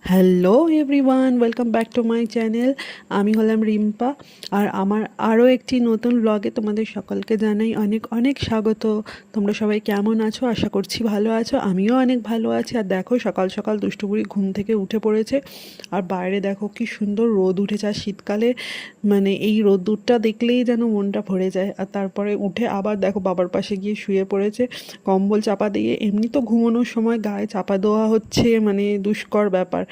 Hello everyone, welcome back to my channel. আমি হলাম রিম্পা, আর আমার আরও একটি নতুন ব্লগে তোমাদের সকলকে জানাই অনেক অনেক স্বাগত। তোমরা সবাই কেমন আছো? আশা করছি ভালো আছো। আমিও অনেক ভালো আছি। আর দেখো, সকাল সকাল দুষ্টুপুরি ঘুম থেকে উঠে পড়েছে, আর বাইরে দেখো কি সুন্দর রোদ উঠেছে। আর শীতকালে মানে এই রোদ্দুরটা দেখলেই যেন মনটা ভরে যায়। আর তারপরে উঠে আবার দেখো বাবার পাশে গিয়ে শুয়ে পড়েছে, কম্বল চাপা দিয়ে। এমনি তো ঘুমানোর সময় গায়ে চাপা দেওয়া হচ্ছে মানে দুষ্কর ব্যাপার,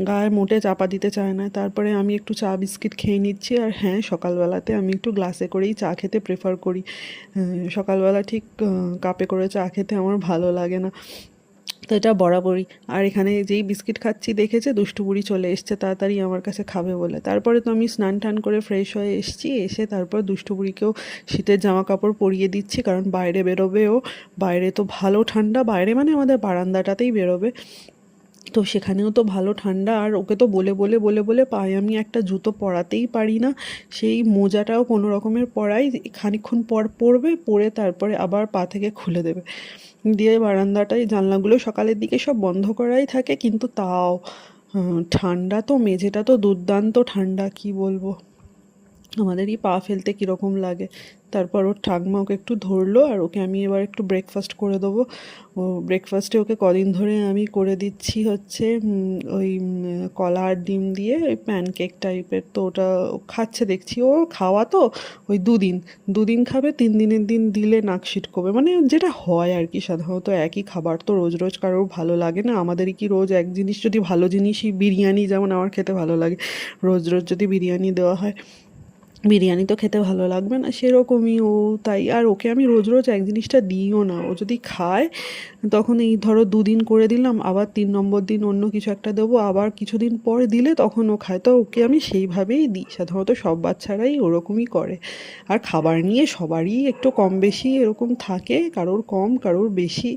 গায়ে মোটে চাপা দিতে চায় না। তারপরে আমি একটু চা বিস্কিট খেয়ে নিচ্ছি। আর হ্যাঁ, সকালবেলাতে আমি একটু গ্লাসে করেই চা খেতে প্রেফার করি। সকালবেলা ঠিক কাপে করে চা খেতে আমার ভালো লাগে না, তো এটা বরাবরই। আর এখানে যেই বিস্কিট খাচ্ছি দেখেছে, দুষ্টু বুড়ি চলে এসছে তাড়াতাড়ি আমার কাছে খাবে বলে। তারপরে তো আমি স্নান টান করে ফ্রেশ হয়ে এসেছি, এসে তারপর দুষ্টু বুড়িকেও শীতের জামা কাপড় পরিয়ে দিচ্ছি, কারণ বাইরে বেরোবে ও। বাইরে তো ভালো ঠান্ডা, বাইরে মানে আমাদের বারান্দাটাতেই বেরোবে, তো সেখানেও তো ভালো ঠান্ডা। আর ওকে তো বলে বলে বলে বলে পায়ে আমি একটা জুতো পরাতেই পারি না। সেই মোজাটাও কোনো রকমের পরাই, খানিকক্ষণ পর পরবে, পরে তারপরে আবার পা থেকে খুলে দেবে। দিয়ে বারান্দাটায় জানলাগুলো সকালের দিকে সব বন্ধ করাই থাকে, কিন্তু তাও ঠান্ডা তো, মেঝেটা তো দুর্দান্ত ঠান্ডা, কি বলবো। আমাদেরই পা ফেলতে কীরকম লাগে। তারপর ওর ঠাকমা ওকে একটু ধরলো, আর ওকে আমি এবার একটু ব্রেকফাস্ট করে দেবো। ও ব্রেকফাস্টে ওকে কদিন ধরে আমি করে দিচ্ছি হচ্ছে ওই কলা আর ডিম দিয়ে ওই প্যানকেক টাইপের। তো ওটা খাচ্ছে দেখছি। ও খাওয়া তো ওই দুদিন দুদিন খাবে, 3 দিনের দিন দিলে নাক সিটকোবে, মানে যেটা হয় আর কি। সাধারণত একই খাবার তো রোজ রোজ কারোর ভালো লাগে না। আমাদেরই কি রোজ এক জিনিস, যদি ভালো জিনিসই বিরিয়ানি যেমন আমার খেতে ভালো লাগে, রোজ রোজ যদি বিরিয়ানি দেওয়া হয়, বিরিয়ানি তো খেতে ভালো লাগবে না, সেরকমই ও। তাই আর ওকে আমি রোজ রোজ এক জিনিসটা দিইও না। ও যদি খায় তখন এই ধরো 2 দিন করে দিলাম, আবার 3 নম্বর দিন অন্য কিছু একটা দেবো, আবার কিছুদিন পর দিলে তখন ও খায়। তো ওকে আমি সেইভাবেই দিই। সাধারণত সব বাচ্চারাই ওরকমই করে। আর খাবার নিয়ে সবারই একটু কম বেশি এরকম থাকে, কারোর কম কারোর বেশি।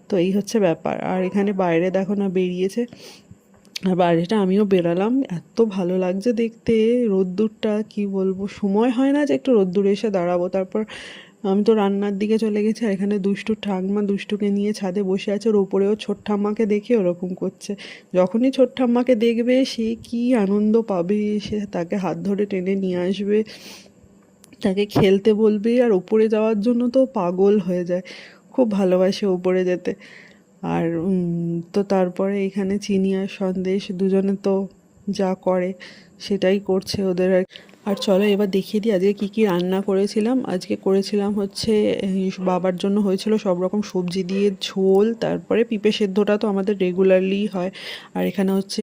তো এই হচ্ছে ব্যাপার। আর এখানে বাইরে দেখো না বেরিয়েছে, আর বাইরেটা আমিও বেরালাম, এত ভালো লাগছে দেখতে রোদ্দুরটা, কি বলবো। সময় হয় না যে একটু রোদ্দুরে এসে দাঁড়াবো। তারপর আমি তো রান্নার দিকে চলে গেছি, আর এখানে দুষ্টু ঠাম্মা দুষ্টুকে নিয়ে ছাদে বসে আছে। ওর ওপরেও ছোট ঠাম্মাকে দেখে ওরকম করছে। যখনই ছোট ঠাম্মাকে দেখবে সে কি আনন্দ পাবে, সে তাকে হাত ধরে টেনে নিয়ে আসবে, তাকে খেলতে বলবে। আর ওপরে যাওয়ার জন্য তো পাগল হয়ে যায়, খুব ভালোবাসে ওপরে যেতে। আর তো তারপরে এখানে চিনি আর সন্দেশ দুজনে তো যা করে সেটাই করছে ওদের। আর চলো এবার দেখিয়ে দিই আজকে কী কী রান্না করেছিলাম। আজকে করেছিলাম হচ্ছে বাবার জন্য হয়েছিল সব রকম সবজি দিয়ে ঝোল, তারপরে পিঁপে সেদ্ধটা তো আমাদের রেগুলারলি হয়। আর এখানে হচ্ছে